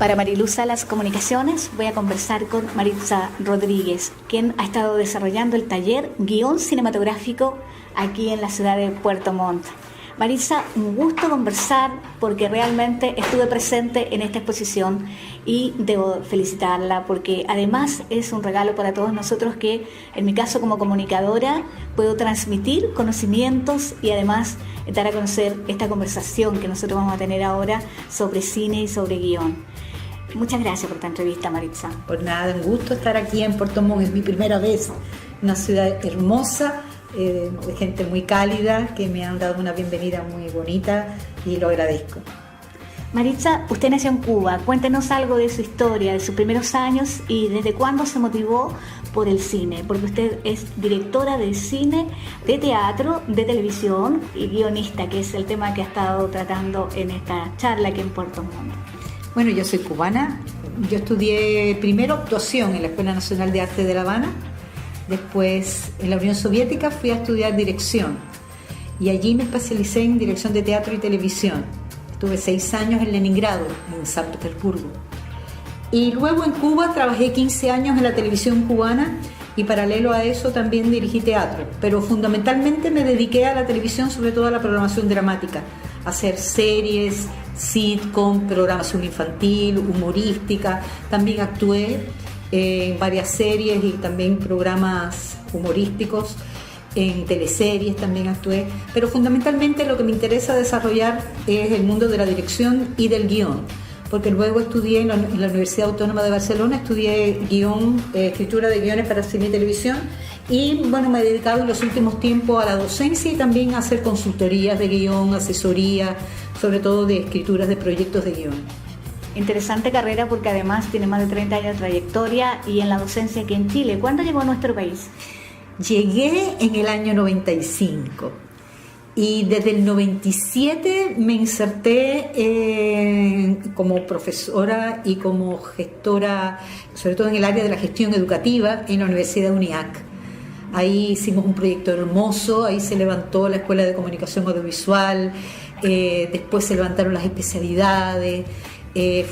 Para Mariluz Salas Comunicaciones voy a conversar con Maritza Rodríguez, quien ha estado desarrollando el taller Guión Cinematográfico aquí en la ciudad de Puerto Montt. Maritza, un gusto conversar porque realmente estuve presente en esta exposición y debo felicitarla porque además es un regalo para todos nosotros que, en mi caso como comunicadora, puedo transmitir conocimientos y además dar a conocer esta conversación que nosotros vamos a tener ahora sobre cine y sobre guión. Muchas gracias por esta entrevista, Maritza. Por nada, un gusto estar aquí en Puerto Montt, es mi primera vez, una ciudad hermosa, de gente muy cálida, que me han dado una bienvenida muy bonita y lo agradezco. Maritza, usted nació en Cuba, cuéntenos algo de su historia, de sus primeros años y desde cuándo se motivó por el cine, porque usted es directora de cine, de teatro, de televisión y guionista, que es el tema que ha estado tratando en esta charla aquí en Puerto Montt. Bueno, yo soy cubana, yo estudié primero actuación en la Escuela Nacional de Arte de La Habana. Después, en la Unión Soviética, fui a estudiar dirección y allí me especialicé en dirección de teatro y televisión. Estuve 6 años en Leningrado, en San Petersburgo. Y luego en Cuba trabajé 15 años en la televisión cubana y paralelo a eso también dirigí teatro. Pero fundamentalmente me dediqué a la televisión, sobre todo a la programación dramática, a hacer series, sitcom, programación infantil, humorística. También actué en varias series y también programas humorísticos, en teleseries también actué, pero fundamentalmente lo que me interesa desarrollar es el mundo de la dirección y del guión, porque luego estudié en la Universidad Autónoma de Barcelona, estudié escritura de guiones para cine y televisión y bueno, me he dedicado en los últimos tiempos a la docencia y también a hacer consultorías de guión, asesoría, sobre todo de escrituras de proyectos de guión. Interesante carrera porque además tiene más de 30 años de trayectoria y en la docencia aquí en Chile. ¿Cuándo llegó a nuestro país? Llegué en el año 95 y desde el 97 me inserté como profesora y como gestora, sobre todo en el área de la gestión educativa en la Universidad de UNIAC. Ahí hicimos un proyecto hermoso, ahí se levantó la Escuela de Comunicación Audiovisual, después se levantaron las especialidades.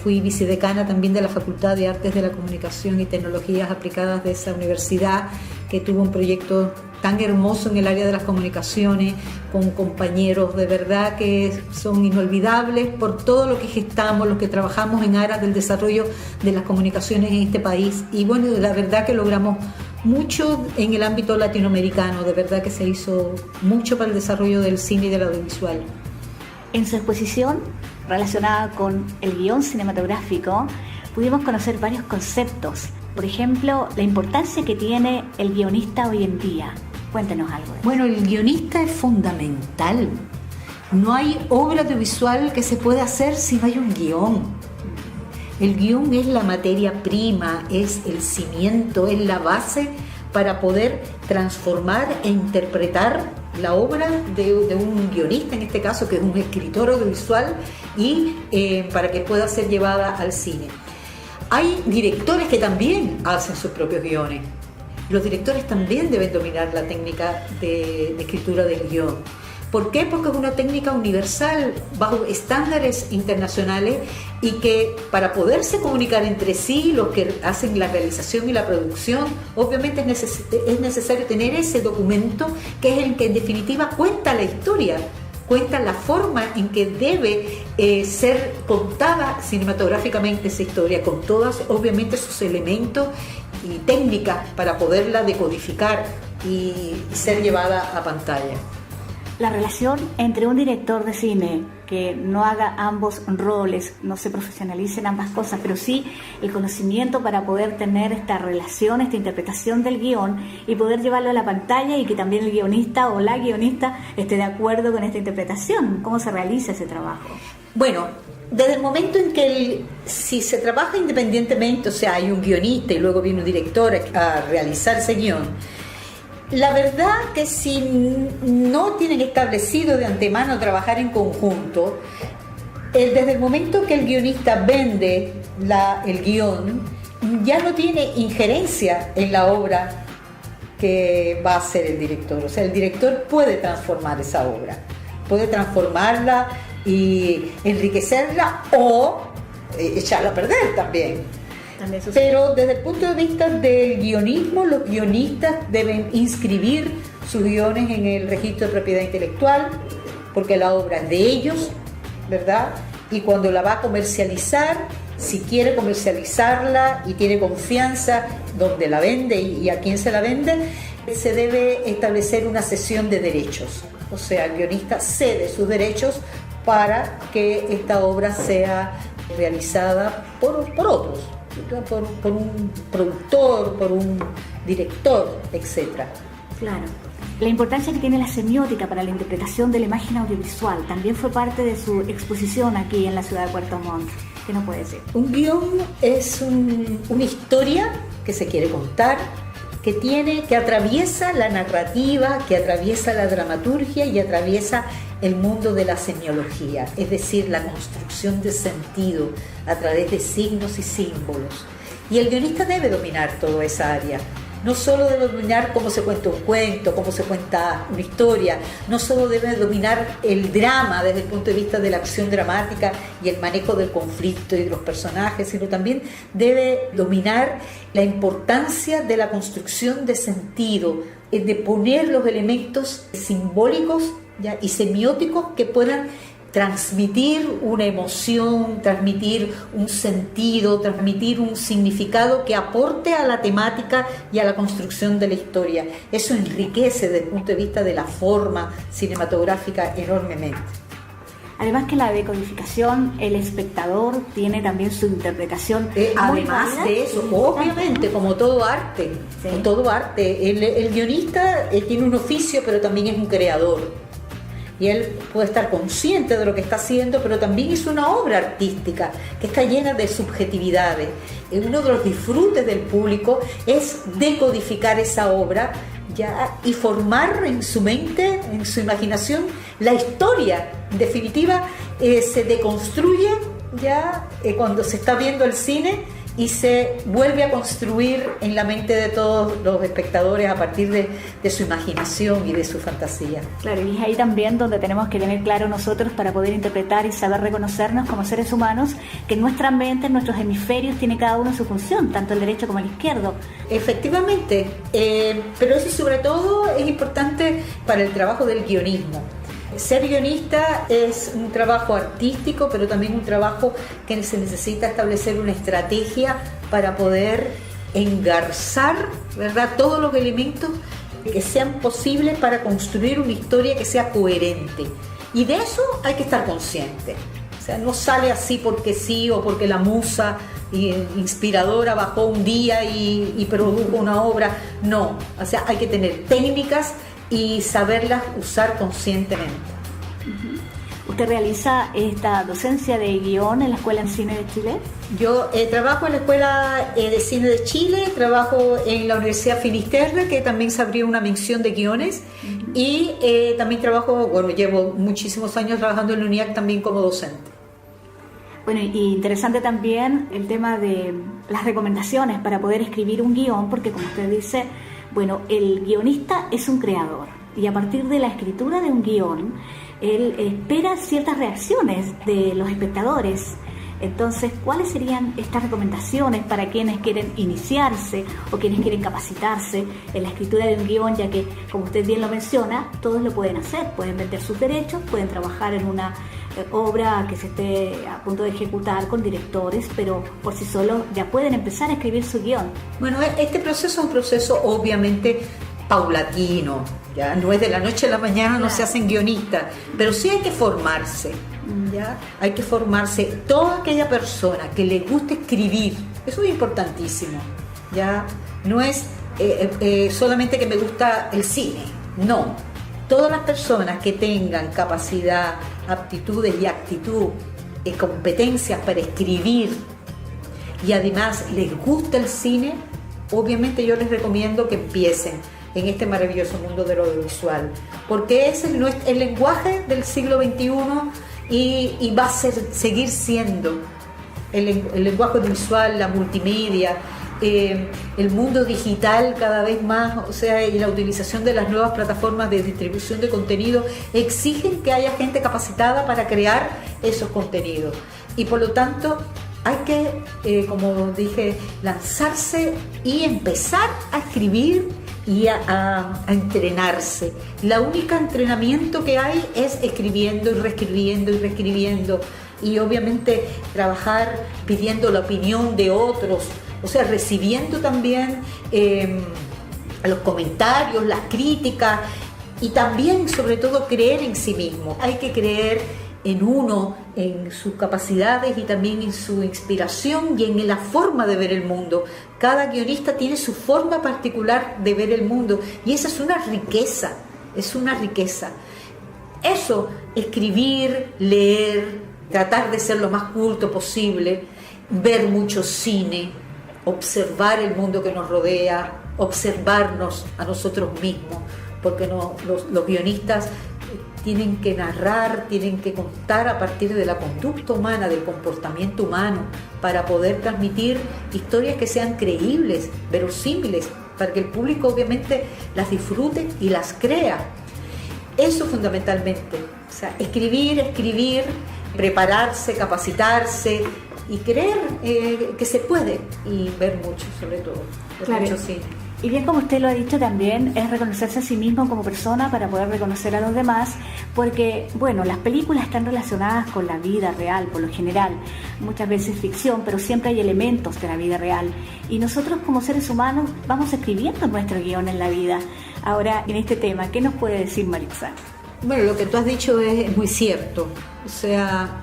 Fui vicedecana también de la Facultad de Artes de la Comunicación y Tecnologías Aplicadas de esa universidad, que tuvo un proyecto tan hermoso en el área de las comunicaciones, con compañeros de verdad que son inolvidables por todo lo que gestamos, lo que trabajamos en aras del desarrollo de las comunicaciones en este país. Y bueno, la verdad que logramos mucho en el ámbito latinoamericano, de verdad que se hizo mucho para el desarrollo del cine y del audiovisual. En su exposición relacionada con el guión cinematográfico, pudimos conocer varios conceptos. Por ejemplo, la importancia que tiene el guionista hoy en día. Cuéntenos algo de eso. Bueno, el guionista es fundamental. No hay obra audiovisual que se pueda hacer si no hay un guión. El guión es la materia prima, es el cimiento, es la base para poder transformar e interpretar la obra de un guionista, en este caso, que es un escritor audiovisual, y para que pueda ser llevada al cine. Hay directores que también hacen sus propios guiones. Los directores también deben dominar la técnica de escritura del guión. ¿Por qué? Porque es una técnica universal, bajo estándares internacionales, y que para poderse comunicar entre sí, los que hacen la realización y la producción, obviamente es necesario tener ese documento que es el que en definitiva cuenta la historia, cuenta la forma en que debe ser contada cinematográficamente esa historia, con todos obviamente sus elementos y técnicas para poderla decodificar y ser llevada a pantalla. La relación entre un director de cine que no haga ambos roles, no se profesionalicen ambas cosas, pero sí el conocimiento para poder tener esta relación, esta interpretación del guión y poder llevarlo a la pantalla y que también el guionista o la guionista esté de acuerdo con esta interpretación. ¿Cómo se realiza ese trabajo? Bueno, desde el momento en que si se trabaja independientemente, o sea, hay un guionista y luego viene un director a realizar ese guión, la verdad que si no tienen establecido de antemano trabajar en conjunto, desde el momento que el guionista vende el guión, ya no tiene injerencia en la obra que va a hacer el director. O sea, el director puede transformar esa obra, puede transformarla y enriquecerla o echarla a perder también. También Pero desde el punto de vista del guionismo, los guionistas deben inscribir sus guiones en el registro de propiedad intelectual, porque la obra es de ellos, ¿verdad? Y cuando la va a comercializar, si quiere comercializarla y tiene confianza donde la vende y a quién se la vende, se debe establecer una cesión de derechos. O sea, el guionista cede sus derechos para que esta obra sea realizada por otros, por un productor, por un director, etc. Claro. La importancia que tiene la semiótica para la interpretación de la imagen audiovisual también fue parte de su exposición aquí en la ciudad de Puerto Montt. ¿Qué nos puede decir? Un guión es una historia que se quiere contar, que atraviesa la narrativa, que atraviesa la dramaturgia y atraviesa el mundo de la semiología, es decir, la construcción de sentido a través de signos y símbolos. Y el guionista debe dominar toda esa área. No solo debe dominar cómo se cuenta un cuento, cómo se cuenta una historia, no solo debe dominar el drama desde el punto de vista de la acción dramática y el manejo del conflicto y de los personajes, sino también debe dominar la importancia de la construcción de sentido, de poner los elementos simbólicos, ¿ya?, y semióticos que puedan transmitir una emoción, transmitir un sentido, transmitir un significado que aporte a la temática y a la construcción de la historia. Eso enriquece desde el punto de vista de la forma cinematográfica enormemente. Además que la decodificación, el espectador tiene también su interpretación. Además de eso, obviamente, como todo arte, sí, como todo arte, el guionista tiene un oficio, pero también es un creador. Y él puede estar consciente de lo que está haciendo, pero también es una obra artística que está llena de subjetividades. Uno de los disfrutes del público es decodificar esa obra, ya, y formar en su mente, en su imaginación, la historia. En definitiva, se deconstruye ya cuando se está viendo el cine y se vuelve a construir en la mente de todos los espectadores a partir de su imaginación y de su fantasía. Claro, y es ahí también donde tenemos que tener claro nosotros, para poder interpretar y saber reconocernos como seres humanos, que en nuestra mente, en nuestros hemisferios, tiene cada uno su función, tanto el derecho como el izquierdo. Efectivamente, pero eso sobre todo es importante para el trabajo del guionismo. Ser guionista es un trabajo artístico, pero también un trabajo que se necesita establecer una estrategia para poder engarzar, ¿verdad?, todos los elementos que sean posibles para construir una historia que sea coherente. Y de eso hay que estar consciente. O sea, no sale así porque sí o porque la musa inspiradora bajó un día y produjo una obra. No, o sea, hay que tener técnicas y saberlas usar conscientemente. ¿Usted realiza esta docencia de guión en la Escuela de Cine de Chile? Yo trabajo en la Escuela de Cine de Chile, trabajo en la Universidad Finisterre, que también se abrió una mención de guiones, y también trabajo, llevo muchísimos años trabajando en la UNIAC también como docente. Bueno, y interesante también el tema de las recomendaciones para poder escribir un guión, porque como usted dice, bueno, el guionista es un creador, y a partir de la escritura de un guión, él espera ciertas reacciones de los espectadores. Entonces, ¿cuáles serían estas recomendaciones para quienes quieren iniciarse o quienes quieren capacitarse en la escritura de un guión? Ya que, como usted bien lo menciona, todos lo pueden hacer, pueden vender sus derechos, pueden trabajar en una obra que se esté a punto de ejecutar con directores, pero por sí solos ya pueden empezar a escribir su guión. Bueno, este proceso es un proceso obviamente paulatino, ya no es de la noche a la mañana, no se hacen guionistas, pero sí hay que formarse, ¿ya? Hay que formarse. Toda aquella persona que le guste escribir, eso es importantísimo, ¿ya? No es solamente que me gusta el cine, no. Todas las personas que tengan capacidad, aptitudes y actitud, competencias para escribir, y además les gusta el cine, obviamente yo les recomiendo que empiecen en este maravilloso mundo del audiovisual, porque ese es el lenguaje del siglo XXI y va a seguir siendo el lenguaje audiovisual, la multimedia, el mundo digital cada vez más, o sea, y la utilización de las nuevas plataformas de distribución de contenido exigen que haya gente capacitada para crear esos contenidos, y por lo tanto hay que, como dije, lanzarse y empezar a escribir y a entrenarse. La única entrenamiento que hay es escribiendo y reescribiendo y reescribiendo, y obviamente trabajar pidiendo la opinión de otros, o sea, recibiendo también los comentarios, las críticas, y también sobre todo creer en sí mismo. Hay que creer en uno, en sus capacidades y también en su inspiración y en la forma de ver el mundo. Cada guionista tiene su forma particular de ver el mundo, y esa es una riqueza, es una riqueza. Eso, escribir, leer, tratar de ser lo más culto posible, ver mucho cine, observar el mundo que nos rodea, observarnos a nosotros mismos, porque los guionistas tienen que narrar, tienen que contar a partir de la conducta humana, del comportamiento humano, para poder transmitir historias que sean creíbles, verosímiles, para que el público obviamente las disfrute y las crea. Eso fundamentalmente, o sea, escribir, prepararse, capacitarse y creer que se puede, y ver mucho, sobre todo, claro. Mucho cine. Y bien, como usted lo ha dicho también, es reconocerse a sí mismo como persona para poder reconocer a los demás, porque, bueno, las películas están relacionadas con la vida real, por lo general, muchas veces ficción, pero siempre hay elementos de la vida real. Y nosotros como seres humanos vamos escribiendo nuestro guión en la vida. Ahora, en este tema, ¿qué nos puede decir Maritza? Bueno, lo que tú has dicho es muy cierto. O sea,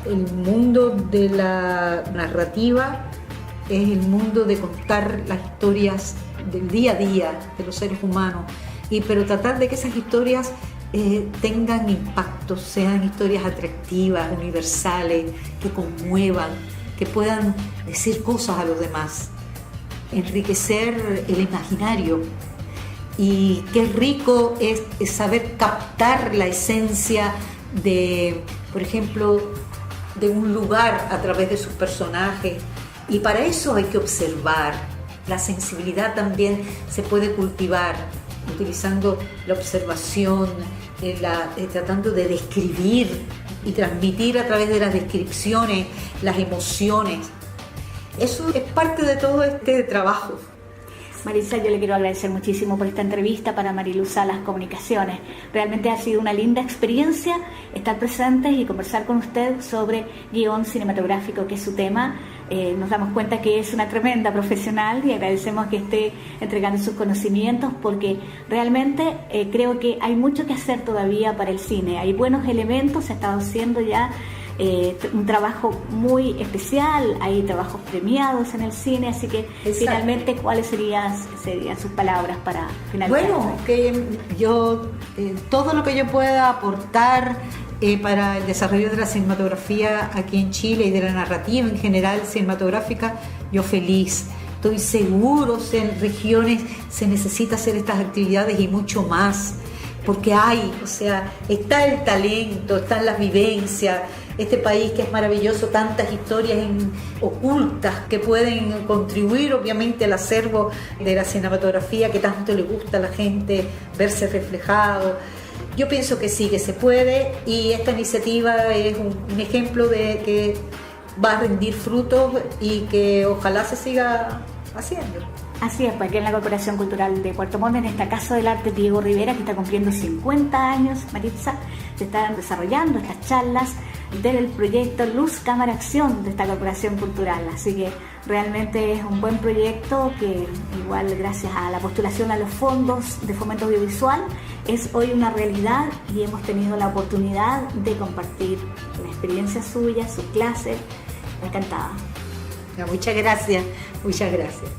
el mundo de la narrativa es el mundo de contar las historias del día a día de los seres humanos, pero tratar de que esas historias tengan impacto, sean historias atractivas, universales, que conmuevan, que puedan decir cosas a los demás, enriquecer el imaginario. Y qué rico es saber captar la esencia de, por ejemplo, de un lugar a través de sus personajes, y para eso hay que observar. La sensibilidad también se puede cultivar utilizando la observación, tratando de describir y transmitir a través de las descripciones las emociones. Eso es parte de todo este trabajo. Maritza, yo le quiero agradecer muchísimo por esta entrevista para Mariluz Salas Comunicaciones. Realmente ha sido una linda experiencia estar presentes y conversar con usted sobre guión cinematográfico, que es su tema. Nos damos cuenta que es una tremenda profesional y agradecemos que esté entregando sus conocimientos, porque realmente creo que hay mucho que hacer todavía para el cine. Hay buenos elementos, se ha estado haciendo ya un trabajo muy especial, hay trabajos premiados en el cine, así que Exacto. Finalmente, ¿cuáles serían sus palabras para finalizar? Bueno, que yo todo lo que yo pueda aportar para el desarrollo de la cinematografía aquí en Chile y de la narrativa en general cinematográfica, yo feliz. Estoy seguro que en regiones se necesita hacer estas actividades y mucho más, porque está el talento, están las vivencias. Este país que es maravilloso, tantas historias ocultas que pueden contribuir obviamente al acervo de la cinematografía que tanto le gusta a la gente verse reflejado. Yo pienso que sí, que se puede, y esta iniciativa es un ejemplo de que va a rendir frutos y que ojalá se siga haciendo. Así es, pues aquí en la Corporación Cultural de Puerto Montt, en esta Casa del Arte Diego Rivera, que está cumpliendo 50 años, Maritza, se están desarrollando estas charlas del proyecto Luz, Cámara, Acción de esta Corporación Cultural. Así que realmente es un buen proyecto que, igual gracias a la postulación a los fondos de fomento audiovisual, es hoy una realidad, y hemos tenido la oportunidad de compartir la experiencia suya, sus clases. Encantada. Muchas gracias, muchas gracias.